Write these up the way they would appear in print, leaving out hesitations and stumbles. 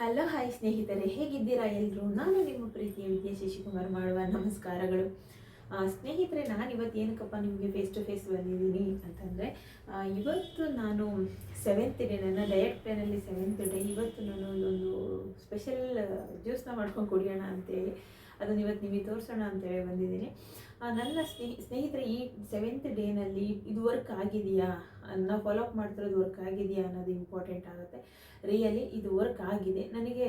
Hello hi ಸ್ನೇಹಿತರೆ, ಹೇಗಿದ್ದೀರಾ ಎಲ್ಲರೂ? ನಾನು ನಿಮ್ಮ ಪ್ರೀತಿಯ ವಿದ್ಯಾ ಶಶಿಕುಮಾರ್ ಮಾಡುವ ನಮಸ್ಕಾರಗಳು. ಸ್ನೇಹಿತರೆ, ನಾನು ಇವತ್ತು ಏನಕ್ಕಪ್ಪ ನಿಮಗೆ ಫೇಸ್ ಟು ಫೇಸ್ ಬಂದಿದ್ದೀನಿ ಅಂತಂದರೆ, ಇವತ್ತು ನಾನು 7th ಡೇ, ನನ್ನ ಡಯಟ್ ಪ್ಲಾನಲ್ಲಿ 7th ಡೇ. ಇವತ್ತು ನಾನು ಒಂದು ಸ್ಪೆಷಲ್ ಜ್ಯೂಸ್ನ ಮಾಡ್ಕೊಂಡು ಕುಡಿಯೋಣ ಅಂತೇಳಿ ಅದನ್ನು ಇವತ್ತು ನಿಮಗೆ ತೋರಿಸೋಣ ಅಂತೇಳಿ ಬಂದಿದ್ದೀನಿ. ನನ್ನ ಸ್ನೇಹಿತರೆ, ಈ 7th ಡೇನಲ್ಲಿ ಇದು ವರ್ಕ್ ಆಗಿದೆಯಾ, ನಾವು ಫಾಲೋಅಪ್ ಮಾಡ್ತಿರೋದು ವರ್ಕ್ ಆಗಿದೆಯಾ ಅನ್ನೋದು ಇಂಪಾರ್ಟೆಂಟ್ ಆಗುತ್ತೆ. ರಿಯಲಿ ಇದು ವರ್ಕ್ ಆಗಿದೆ. ನನಗೆ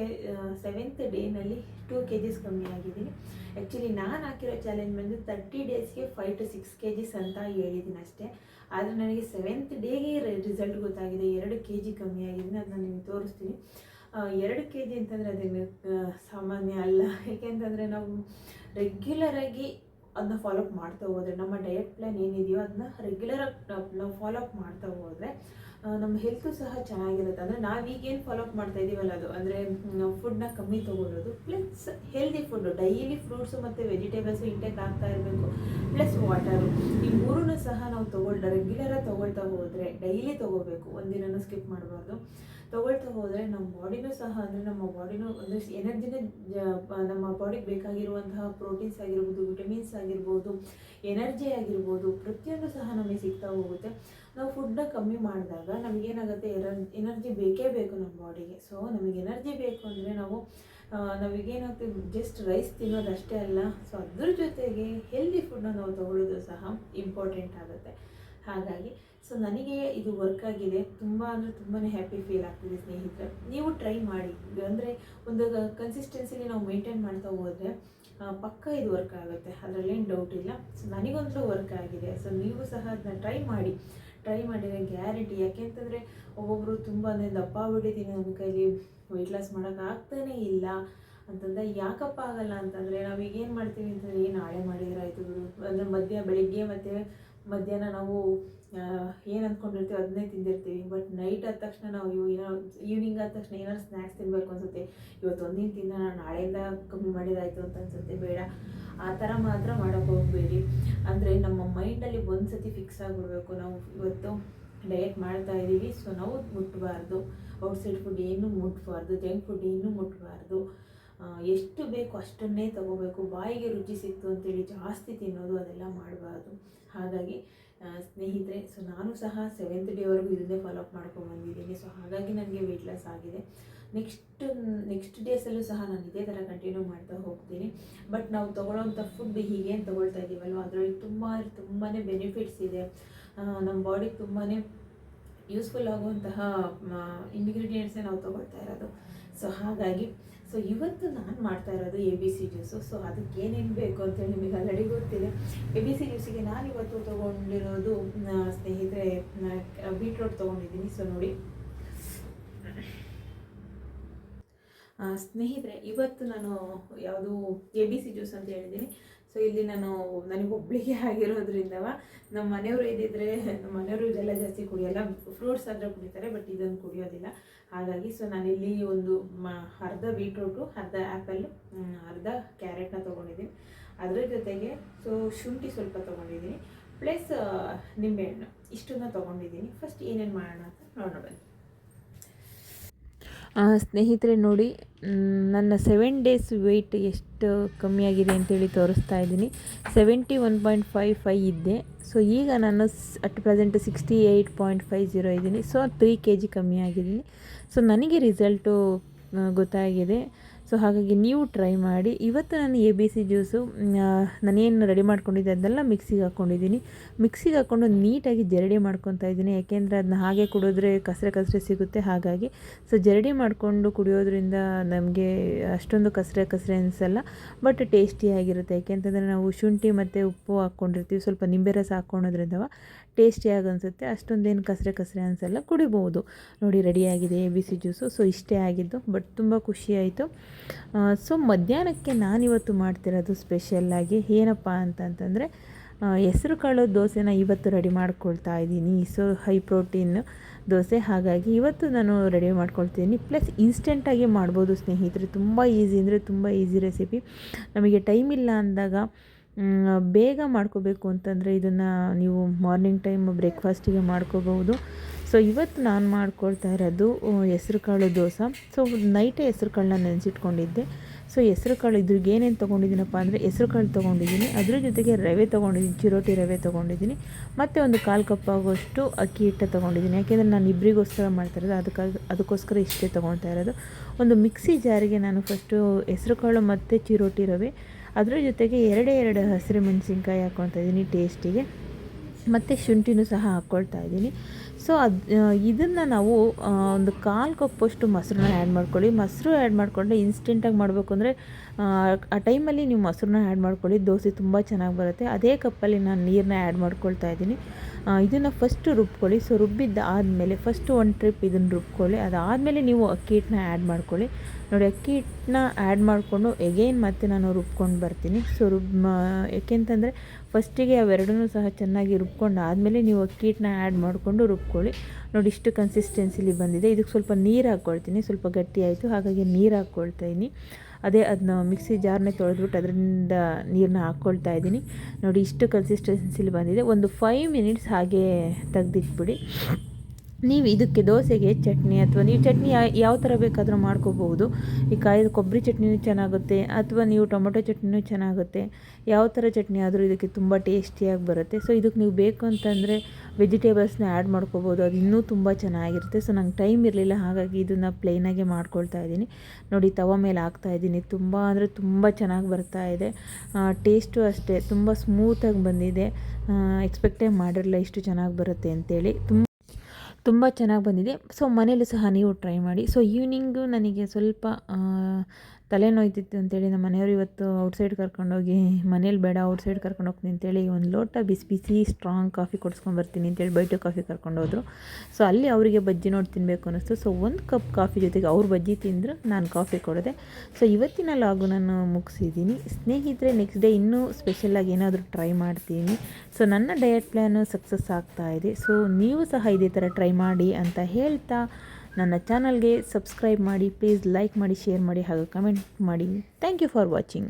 7th ಡೇನಲ್ಲಿ 2 kgs ಕಮ್ಮಿ ಆಗಿದ್ದೀನಿ. ಆ್ಯಕ್ಚುಲಿ ನಾನು ಹಾಕಿರೋ ಚಾಲೆಂಜ್ ಬಂದು 30 ಡೇಸ್ಗೆ 5 to 6 kgs ಅಂತ ಹೇಳಿದ್ದೀನಿ ಅಷ್ಟೇ. ಆದರೆ ನನಗೆ 7th ಡೇಗೆ ರಿಸಲ್ಟ್ ಗೊತ್ತಾಗಿದೆ. 2 kg ಕಮ್ಮಿ ಆಗಿದ್ದೀನಿ. ಅದನ್ನ ನಿಮಗೆ ತೋರಿಸ್ತೀನಿ. 2 kg ಅಂತಂದರೆ ಅದೇನು ಸಾಮಾನ್ಯ ಅಲ್ಲ. ಏಕೆಂತಂದರೆ ನಾವು ರೆಗ್ಯುಲರಾಗಿ ಅದನ್ನ ಫಾಲೋಅಪ್ ಮಾಡ್ತಾ ಹೋದರೆ, ನಮ್ಮ ಡಯಟ್ ಪ್ಲ್ಯಾನ್ ಏನಿದೆಯೋ ಅದನ್ನ ರೆಗ್ಯುಲರಾಗಿ ನಾವು ಫಾಲೋಅಪ್ ಮಾಡ್ತಾ ಹೋದರೆ ನಮ್ಮ ಹೆಲ್ತು ಸಹ ಚೆನ್ನಾಗಿರುತ್ತೆ. ಅಂದರೆ ನಾವೀಗೇನು ಫಾಲೋಅಪ್ ಮಾಡ್ತಾ ಇದ್ದೀವಲ್ಲ, ಅದು ಅಂದರೆ ಫುಡ್ನ ಕಮ್ಮಿ ತೊಗೊಳ್ಳೋದು, plus healthy food, daily fruits ಮತ್ತು ವೆಜಿಟೇಬಲ್ಸು ಇಂಟೇಕ್ ಆಗ್ತಾ ಇರಬೇಕು, ಪ್ಲಸ್ ವಾಟರು. ಈ ಮೂರನ್ನು ಸಹ ನಾವು ರೆಗ್ಯುಲರಾಗಿ ತೊಗೊಳ್ತಾ ಹೋದರೆ, ಡೈಲಿ ತೊಗೋಬೇಕು, ಒಂದಿನನೂ ಸ್ಕಿಪ್ ಮಾಡಬಾರ್ದು. ತೊಗೊಳ್ತಾ ಹೋದರೆ ನಮ್ಮ ಬಾಡಿನೂ ಸಹ, ಅಂದರೆ ನಮ್ಮ ಬಾಡಿನೂ ಅಂದರೆ ಎನರ್ಜಿನ, ನಮ್ಮ ಬಾಡಿಗೆ ಬೇಕಾಗಿರುವಂತಹ ಪ್ರೋಟೀನ್ಸ್ ಆಗಿರ್ಬೋದು, ವಿಟಮಿನ್ಸ್ ಆಗಿರ್ಬೋದು, ಎನರ್ಜಿ ಆಗಿರ್ಬೋದು, ಪ್ರತಿಯೊಂದು ಸಹ ನಮಗೆ ಸಿಗ್ತಾ ಹೋಗುತ್ತೆ. ನಾವು ಫುಡ್ನ ಕಮ್ಮಿ ಮಾಡಿದಾಗ ನಮಗೇನಾಗುತ್ತೆ, ಎನರ್ಜಿ ಬೇಕೇ ಬೇಕು ನಮ್ಮ ಬಾಡಿಗೆ. ಸೊ ನಮಗೆ ಎನರ್ಜಿ ಬೇಕು ಅಂದರೆ ನಾವೀಗೇನಾಗ್ತೀವಿ, ಜಸ್ಟ್ ರೈಸ್ ತಿನ್ನೋದಷ್ಟೇ ಅಲ್ಲ, ಸೊ ಅದ್ರ ಜೊತೆಗೆ ಹೆಲ್ದಿ ಫುಡ್ನ ನಾವು ತೊಗೊಳ್ಳೋದು ಸಹ ಇಂಪಾರ್ಟೆಂಟ್ ಆಗುತ್ತೆ. ಹಾಗಾಗಿ ಸೊ ನನಗೆ ಇದು ವರ್ಕ್ ಆಗಿದೆ. ತುಂಬ ಅಂದರೆ ತುಂಬಾ ಹ್ಯಾಪಿ ಫೀಲ್ ಆಗ್ತಿದೆ ಸ್ನೇಹಿತರೆ. ನೀವು ಟ್ರೈ ಮಾಡಿ. ಅಂದರೆ ಒಂದು ಕನ್ಸಿಸ್ಟೆನ್ಸಿಲಿ ನಾವು ಮೇಂಟೈನ್ ಮಾಡ್ತಾ ಹೋದರೆ ಪಕ್ಕ ಇದು ವರ್ಕ್ ಆಗುತ್ತೆ, ಅದರಲ್ಲೇನು ಡೌಟ್ ಇಲ್ಲ. ಸೊ ನನಗಂತೂ ವರ್ಕ್ ಆಗಿದೆ. ಸೊ ನೀವು ಸಹ ಅದನ್ನ ಟ್ರೈ ಮಾಡಿದರೆ ಗ್ಯಾರಂಟಿ. ಯಾಕೆಂತಂದರೆ ಒಬ್ಬೊಬ್ಬರು ತುಂಬ ಅಂದರೆ ದಪ್ಪ ಬಿಟ್ಟಿದ್ದೀನಿ, ನನ್ನ ಕೈಲಿ ವೆಯ್ಟ್ ಲಾಸ್ ಮಾಡೋಕ್ಕಾಗ್ತಾನೇ ಇಲ್ಲ ಅಂತಂದರೆ, ಯಾಕಪ್ಪ ಆಗಲ್ಲ ಅಂತಂದರೆ, ನಾವೀಗೇನು ಮಾಡ್ತೀವಿ ಅಂತಂದರೆ, ನಾಳೆ ಮಾಡಿದ್ರೆ ಆಯಿತು ಬಿಡು, ಅಂದರೆ ಬೆಳಿಗ್ಗೆ ಮತ್ತು ಮಧ್ಯಾಹ್ನ ನಾವು ಏನು ಅಂದ್ಕೊಂಡಿರ್ತೀವಿ ಅದನ್ನೇ ತಿಂದಿರ್ತೀವಿ. ಬಟ್ ನೈಟ್ ಆದ ತಕ್ಷಣ ನಾವು ಈವ್ನಿಂಗ್ ಆದ ತಕ್ಷಣ ಏನಾದ್ರು ಸ್ನ್ಯಾಕ್ಸ್ ತಿನ್ನಬೇಕು ಅನಿಸುತ್ತೆ. ಇವತ್ತು ಒಂದಿನ ತಿನ್ನೋಣ, ನಾಳೆಯಿಂದ ಕಮ್ಮಿ ಮಾಡಿದಾಯಿತು ಅಂತ ಅನಿಸುತ್ತೆ. ಬೇಡ, ಆ ಥರ ಮಾತ್ರ ಮಾಡೋಕ್ಕೆ ಹೋಗಬೇಡಿ. ಅಂದರೆ ನಮ್ಮ ಮೈಂಡಲ್ಲಿ ಒಂದು ಸತಿ ಫಿಕ್ಸ್ ಆಗಿಬಿಡ್ಬೇಕು, ನಾವು ಇವತ್ತು ಡಯಟ್ ಮಾಡ್ತಾ ಇದ್ದೀವಿ, ಸೊ ನಾವು ಮುಟ್ಟಬಾರ್ದು, ಔಟ್ಸೈಡ್ ಫುಡ್ ಏನೂ ಮುಟ್ಟಬಾರ್ದು, ಜಂಕ್ ಫುಡ್ ಏನೂ ಮುಟ್ಟಬಾರ್ದು. ಎಷ್ಟು ಬೇಕು ಅಷ್ಟನ್ನೇ ತಗೋಬೇಕು. ಬಾಯಿಗೆ ರುಚಿ ಸಿಕ್ತು ಅಂತೇಳಿ ಜಾಸ್ತಿ ತಿನ್ನೋದು ಅದೆಲ್ಲ ಮಾಡಬಾರ್ದು. ಹಾಗಾಗಿ ಸ್ನೇಹಿತರೆ, ಸೊ ನಾನು ಸಹ 7th ಡೇವರೆಗೂ ಇದನ್ನೇ ಫಾಲೋಅಪ್ ಮಾಡ್ಕೊಂಡ್ಬಂದಿದ್ದೀನಿ. ಸೊ ಹಾಗಾಗಿ ನನಗೆ ವೆಯ್ಟ್ ಲಾಸ್ ಆಗಿದೆ. ನೆಕ್ಸ್ಟ್ ಡೇಸಲ್ಲೂ ಸಹ ನಾನು ಇದೇ ಥರ ಕಂಟಿನ್ಯೂ ಮಾಡ್ತಾ ಹೋಗ್ತೀನಿ. ಬಟ್ ನಾವು ತೊಗೊಳ್ಳೋವಂಥ ಫುಡ್ ಹೀಗೇನು ತೊಗೊಳ್ತಾ ಇದ್ದೀವಲ್ವ, ಅದರಲ್ಲಿ ತುಂಬಾ ಬೆನಿಫಿಟ್ಸ್ ಇದೆ. ನಮ್ಮ ಬಾಡಿಗೆ ತುಂಬಾ ಯೂಸ್ಫುಲ್ ಆಗುವಂತಹ ಇಂಗ್ರೀಡಿಯೆಂಟ್ಸೇ ನಾವು ತೊಗೊಳ್ತಾ ಇರೋದು. ಸೊ ಹಾಗಾಗಿ ಇವತ್ತು ನಾನು ಮಾಡ್ತಾ ಇರೋದು ABC ಜ್ಯೂಸು. ಸೊ ಅದಕ್ಕೆ ಏನೇನು ಬೇಕು ಅಂತೇಳಿ ನಿಮಗೆ ಆಲ್ರೆಡಿ ಗೊತ್ತಿದೆ. ABC ಜ್ಯೂಸಿಗೆ ನಾನು ಇವತ್ತು ತೊಗೊಂಡಿರೋದು ಸ್ನೇಹಿತರೆ, ಬೀಟ್ರೋಟ್ ತೊಗೊಂಡಿದ್ದೀನಿ. ಸೊ ನೋಡಿ ಸ್ನೇಹಿತರೆ, ಇವತ್ತು ನಾನು ಯಾವುದು ABC ಜ್ಯೂಸ್ ಅಂತ ಹೇಳಿದ್ದೀನಿ. ಸೊ ಇಲ್ಲಿ ನನಗೊಬ್ಬಳಿಗೆ ಆಗಿರೋದ್ರಿಂದವ, ನಮ್ಮ ಮನೆಯವರು ಇದ್ದಿದ್ರೆ, ನಮ್ಮ ಮನೆಯವರು ಇದೆಲ್ಲ ಜಾಸ್ತಿ ಕುಡಿಯೋಲ್ಲ, ಫ್ರೂಟ್ಸ್ ಆದರೆ ಕುಡಿತಾರೆ, ಬಟ್ ಇದನ್ನು ಕುಡಿಯೋದಿಲ್ಲ. ಹಾಗಾಗಿ ಸೊ ನಾನಿಲ್ಲಿ ಒಂದು ಅರ್ಧ ಬೀಟ್ರೂಟು, ಅರ್ಧ ಆ್ಯಪಲ್ಲು, ಅರ್ಧ ಕ್ಯಾರೆಟ್ನ ತೊಗೊಂಡಿದ್ದೀನಿ. ಅದರ ಜೊತೆಗೆ ಸೊ ಶುಂಠಿ ಸ್ವಲ್ಪ ತೊಗೊಂಡಿದ್ದೀನಿ, ಪ್ಲಸ್ ನಿಂಬೆಹಣ್ಣು, ಇಷ್ಟನ್ನು ತೊಗೊಂಡಿದ್ದೀನಿ. ಫಸ್ಟ್ ಏನೇನು ಮಾಡೋಣ ಅಂತ ನೋಡೋಣ ಬನ್ನಿ. ಸ್ನೇಹಿತರೆ ನೋಡಿ, ನನ್ನ 7 ಡೇಸ್ ವೆಯ್ಟ್ ಎಷ್ಟು ಕಮ್ಮಿ ಆಗಿದೆ ಅಂತೇಳಿ ತೋರಿಸ್ತಾ ಇದ್ದೀನಿ. 71.55 ಇದ್ದೆ. ಸೊ ಈಗ ನಾನು ಅಟ್ ಪ್ರೆಸೆಂಟ್ 68.50 ಇದ್ದೀನಿ. ಸೊ 3 kg ಕಮ್ಮಿ ಆಗಿದ್ದೀನಿ. ಸೊ ನನಗೆ ರಿಸಲ್ಟು ಗೊತ್ತಾಗಿದೆ. ಸೊ ಹಾಗಾಗಿ ನೀವು ಟ್ರೈ ಮಾಡಿ. ಇವತ್ತು ನಾನು ABC ಜ್ಯೂಸು ನಾನೇನು ರೆಡಿ ಮಾಡ್ಕೊಂಡಿದ್ದೆ ಅದನ್ನೆಲ್ಲ ಮಿಕ್ಸಿಗೆ ಹಾಕ್ಕೊಂಡು ನೀಟಾಗಿ ಜರಡಿ ಮಾಡ್ಕೊತಾ ಇದ್ದೀನಿ. ಯಾಕೆಂದರೆ ಅದನ್ನ ಹಾಗೆ ಕುಡಿದ್ರೆ ಕಸರೆ ಸಿಗುತ್ತೆ. ಹಾಗಾಗಿ ಸೊ ಜರಡಿ ಮಾಡಿಕೊಂಡು ಕುಡಿಯೋದ್ರಿಂದ ನಮಗೆ ಅಷ್ಟೊಂದು ಕಸರೆ ಅನಿಸಲ್ಲ, ಬಟ್ ಟೇಸ್ಟಿಯಾಗಿರುತ್ತೆ. ಯಾಕೆಂತಂದರೆ ನಾವು ಶುಂಠಿ ಮತ್ತು ಉಪ್ಪು ಹಾಕ್ಕೊಂಡಿರ್ತೀವಿ, ಸ್ವಲ್ಪ ನಿಂಬೆ ರಸ ಹಾಕ್ಕೊಳೋದ್ರಿಂದ ಟೇಸ್ಟಿಯಾಗಿ ಅನಿಸುತ್ತೆ. ಅಷ್ಟೊಂದೇನು ಕಸರೆ ಅನಿಸಲ್ಲ, ಕುಡಿಬೋದು. ನೋಡಿ, ರೆಡಿಯಾಗಿದೆ ABC ಜ್ಯೂಸು. ಸೊ ಇಷ್ಟೇ ಆಗಿದ್ದು, ಬಟ್ ತುಂಬ ಖುಷಿಯಾಯಿತು. ಸೊ ಮಧ್ಯಾಹ್ನಕ್ಕೆ ನಾನಿವತ್ತು ಮಾಡ್ತಿರೋದು ಸ್ಪೆಷಲ್ಲಾಗಿ ಏನಪ್ಪ ಅಂತಂತಂದರೆ, ಹೆಸರು ಕಾಳು ದೋಸೆನ ಇವತ್ತು ರೆಡಿ ಮಾಡ್ಕೊಳ್ತಾ ಇದ್ದೀನಿ. So high protein dosa. ಹಾಗಾಗಿ ಇವತ್ತು ನಾನು ರೆಡಿ ಮಾಡ್ಕೊಳ್ತೀನಿ. ಪ್ಲಸ್ ಇನ್ಸ್ಟೆಂಟಾಗಿ ಮಾಡ್ಬೋದು ಸ್ನೇಹಿತರೆ. ತುಂಬ ಈಸಿ ಅಂದರೆ ತುಂಬ ಈಸಿ ರೆಸಿಪಿ. ನಮಗೆ ಟೈಮ್ ಇಲ್ಲ ಅಂದಾಗ ಬೇಗ ಮಾಡ್ಕೋಬೇಕು ಅಂತಂದರೆ ಇದನ್ನು ನೀವು ಮಾರ್ನಿಂಗ್ ಟೈಮ್ ಬ್ರೇಕ್ಫಾಸ್ಟಿಗೆ ಮಾಡ್ಕೋಬಹುದು. ಸೊ ಇವತ್ತು ನಾನು ಮಾಡ್ಕೊಳ್ತಾ ಇರೋದು ಹೆಸ್ರು ಕಾಳು ದೋಸೆ. ಸೊ ನೈಟೇ ಹೆಸ್ರು ಕಾಳನ್ನ ನೆನೆಸಿಟ್ಕೊಂಡಿದ್ದೆ. ಸೊ ಹೆಸ್ರು ಕಾಳು ಇದ್ರಿಗೆ ಏನೇನು ತೊಗೊಂಡಿದ್ದೀನಪ್ಪ ಅಂದರೆ ಹೆಸ್ರು ಕಾಳು ತೊಗೊಂಡಿದ್ದೀನಿ, ಅದ್ರ ಜೊತೆಗೆ ರವೆ ತೊಗೊಂಡಿದ್ದೀನಿ, ಚಿರೋಟಿ ರವೆ ತೊಗೊಂಡಿದ್ದೀನಿ, ಮತ್ತು ಒಂದು 1/4 ಕಪ್ ಆಗುವಷ್ಟು ಅಕ್ಕಿ ಹಿಟ್ಟು ತೊಗೊಂಡಿದ್ದೀನಿ. ಯಾಕೆಂದರೆ ನಾನು ಇಬ್ಬರಿಗೋಸ್ಕರ ಮಾಡ್ತಾ ಇರೋದು, ಅದಕ್ಕೋಸ್ಕರ ಇಷ್ಟೇ ತೊಗೊಳ್ತಾ ಇರೋದು. ಒಂದು ಮಿಕ್ಸಿ ಜಾರಿಗೆ ನಾನು ಫಸ್ಟು ಹೆಸ್ರು ಕಾಳು ಮತ್ತು ಚಿರೋಟಿ ರವೆ, ಅದರ ಜೊತೆಗೆ ಎರಡು ಹಸಿರು ಮೆಣಸಿನ್ಕಾಯಿ ಹಾಕ್ಕೊಳ್ತಾ ಇದ್ದೀನಿ ಟೇಸ್ಟಿಗೆ, ಮತ್ತು ಶುಂಠಿನೂ ಸಹ ಹಾಕ್ಕೊಳ್ತಾ ಇದ್ದೀನಿ. ಸೊ ಇದನ್ನು ನಾವು ಒಂದು 1/4 ಕಪ್ಪಷ್ಟು ಮೊಸರನ್ನ ಆ್ಯಡ್ ಮಾಡ್ಕೊಳ್ಳಿ. ಮೊಸರು ಆ್ಯಡ್ ಮಾಡಿಕೊಂಡ್ರೆ ಇನ್ಸ್ಟೆಂಟಾಗಿ ಮಾಡಬೇಕು ಅಂದರೆ ಆ ಟೈಮಲ್ಲಿ ನೀವು ಮೊಸರನ್ನ ಆ್ಯಡ್ ಮಾಡ್ಕೊಳ್ಳಿ, ದೋಸೆ ತುಂಬ ಚೆನ್ನಾಗಿ ಬರುತ್ತೆ. ಅದೇ ಕಪ್ಪಲ್ಲಿ ನಾನು ನೀರನ್ನ ಆ್ಯಡ್ ಮಾಡ್ಕೊಳ್ತಾ ಇದ್ದೀನಿ. ಇದನ್ನು ಫಸ್ಟು ರುಬ್ಕೊಳ್ಳಿ. ಸೊ ರುಬ್ಬಿದ್ದಾದಮೇಲೆ ಫಸ್ಟು ಒಂದು ಟ್ರಿಪ್ ಇದನ್ನು ರುಬ್ಕೊಳ್ಳಿ. ಅದಾದಮೇಲೆ ನೀವು ಅಕ್ಕಿ ಹಿಟ್ಟನ್ನ ಆ್ಯಡ್ ಮಾಡ್ಕೊಳ್ಳಿ. ನೋಡಿ, ಅಕ್ಕಿ ಹಿಟ್ಟನ್ನ ಆ್ಯಡ್ ಮಾಡಿಕೊಂಡು ಎಗೇನ್ ಮತ್ತೆ ನಾನು ರುಬ್ಕೊಂಡು ಬರ್ತೀನಿ. ಸೊ ಏಕೆಂತಂದರೆ ಫಸ್ಟಿಗೆ ಅವೆರಡೂ ಸಹ ಚೆನ್ನಾಗಿ ರುಬ್ಕೊಂಡು ಆದಮೇಲೆ ನೀವು ಅಕ್ಕಿ ಹಿಟ್ಟನ್ನ ಆ್ಯಡ್ ಮಾಡಿಕೊಂಡು ರುಬ್ಕೊಳ್ಳಿ. ನೋಡಿ, ಇಷ್ಟು ಕನ್ಸಿಸ್ಟೆನ್ಸಿಲಿ ಬಂದಿದೆ. ಇದಕ್ಕೆ ಸ್ವಲ್ಪ ನೀರು ಹಾಕ್ಕೊಳ್ತೀನಿ, ಸ್ವಲ್ಪ ಗಟ್ಟಿ ಆಯಿತು, ಹಾಗಾಗಿ ನೀರು ಹಾಕ್ಕೊಳ್ತಾಯಿದ್ದೀನಿ. ಅದನ್ನ ಮಿಕ್ಸಿ ಜಾರ್ನೇ ತೊಳೆದ್ಬಿಟ್ಟು ಅದರಿಂದ ನೀರನ್ನ ಹಾಕ್ಕೊಳ್ತಾ ಇದ್ದೀನಿ. ನೋಡಿ, ಇಷ್ಟು ಕನ್ಸಿಸ್ಟೆನ್ಸಿಲಿ ಬಂದಿದೆ. ಒಂದು 5 ಮಿನಿಟ್ಸ್ ಹಾಗೇ ತೆಗೆದಿಟ್ಬಿಡಿ. ನೀವು ಇದಕ್ಕೆ ದೋಸೆಗೆ ಚಟ್ನಿ ಅಥವಾ ನೀವು ಚಟ್ನಿ ಯಾವ ಥರ ಬೇಕಾದರೂ ಮಾಡ್ಕೋಬಹುದು. ಈ ಕಾಯಿದ ಕೊಬ್ಬರಿ ಚಟ್ನಿನೂ ಚೆನ್ನಾಗುತ್ತೆ, ಅಥವಾ ನೀವು ಟೊಮೊಟೊ ಚಟ್ನಿನೂ ಚೆನ್ನಾಗುತ್ತೆ. ಯಾವ ಥರ ಚಟ್ನಿ ಆದರೂ ಇದಕ್ಕೆ ತುಂಬ ಟೇಸ್ಟಿಯಾಗಿ ಬರುತ್ತೆ. ಸೊ ಇದಕ್ಕೆ ನೀವು ಬೇಕು ಅಂತಂದರೆ ವೆಜಿಟೇಬಲ್ಸ್ನ ಆ್ಯಡ್ ಮಾಡ್ಕೋಬೋದು, ಅದು ಇನ್ನೂ ತುಂಬ ಚೆನ್ನಾಗಿರುತ್ತೆ. ಸೊ ನಂಗೆ ಟೈಮ್ ಇರಲಿಲ್ಲ, ಹಾಗಾಗಿ ಇದನ್ನು ಪ್ಲೇನಾಗೆ ಮಾಡ್ಕೊಳ್ತಾ ಇದ್ದೀನಿ. ನೋಡಿ, ತವ ಮೇಲೆ ಹಾಕ್ತಾಯಿದ್ದೀನಿ. ತುಂಬ ಅಂದರೆ ತುಂಬ ಚೆನ್ನಾಗಿ ಬರ್ತಾ ಇದೆ. ಟೇಸ್ಟು ಅಷ್ಟೇ ತುಂಬ ಸ್ಮೂತಾಗಿ ಬಂದಿದೆ. ಎಕ್ಸ್ಪೆಕ್ಟೇ ಮಾಡಿರಲಿಲ್ಲ ಇಷ್ಟು ಚೆನ್ನಾಗಿ ಬರುತ್ತೆ ಅಂತೇಳಿ. ತುಂಬ ಚೆನ್ನಾಗಿ ಬಂದಿದೆ. ಸೊ ಮನೇಲೂ ಸಹ ನೀವು ಟ್ರೈ ಮಾಡಿ. ಸೊ ಈವ್ನಿಂಗು ನನಗೆ ಸ್ವಲ್ಪ ತಲೆನೋಯ್ತಿತ್ತು ಅಂತೇಳಿ ನಮ್ಮ ಮನೆಯವರು ಇವತ್ತು ಔಟ್ಸೈಡ್ ಕರ್ಕೊಂಡೋಗಿ, ಮನೇಲಿ ಬೇಡ ಔಟ್ಸೈಡ್ ಕರ್ಕೊಂಡು ಹೋಗ್ತೀನಿ ಅಂತೇಳಿ ಒಂದು ಲೋಟ ಬಿಸಿ ಸ್ಟ್ರಾಂಗ್ ಕಾಫಿ ಕೊಡಿಸ್ಕೊಂಬರ್ತೀನಿ ಅಂತೇಳಿ ಬೈಟು ಕಾಫಿ ಕರ್ಕೊಂಡೋದ್ರು. ಸೊ ಅಲ್ಲಿ ಅವರಿಗೆ ಬಜ್ಜಿ ನೋಡಿ ತಿನ್ನಬೇಕು ಅನ್ನಿಸ್ತು. ಸೊ 1 ಕಪ್ ಕಾಫಿ ಜೊತೆಗೆ ಅವ್ರು ಬಜ್ಜಿ ತಿಂದರು, ನಾನು ಕಾಫಿ ಕೊಡಿದೆ. ಸೊ ಇವತ್ತಿನ ಲಾಗು ನಾನು ಮುಗಿಸಿದ್ದೀನಿ. ಸ್ನೇಹಿತರೆ, ನೆಕ್ಸ್ಟ್ ಡೇ ಇನ್ನೂ ಸ್ಪೆಷಲಾಗಿ ಏನಾದರೂ ಟ್ರೈ ಮಾಡ್ತೀನಿ. ಸೊ ನನ್ನ ಡಯಟ್ ಪ್ಲ್ಯಾನು ಸಕ್ಸಸ್ ಆಗ್ತಾ ಇದೆ. ಸೊ ನೀವು ಸಹ ಇದೇ ಥರ ಟ್ರೈ ಮಾಡಿ ಅಂತ ಹೇಳ್ತಾ ನನ್ನ ಚಾನಲ್ಗೆ ಸಬ್ಸ್ಕ್ರೈಬ್ ಮಾಡಿ, ಪ್ಲೀಸ್ ಲೈಕ್ ಮಾಡಿ, ಶೇರ್ ಮಾಡಿ ಹಾಗೂ ಕಮೆಂಟ್ ಮಾಡಿ. Thank you for watching.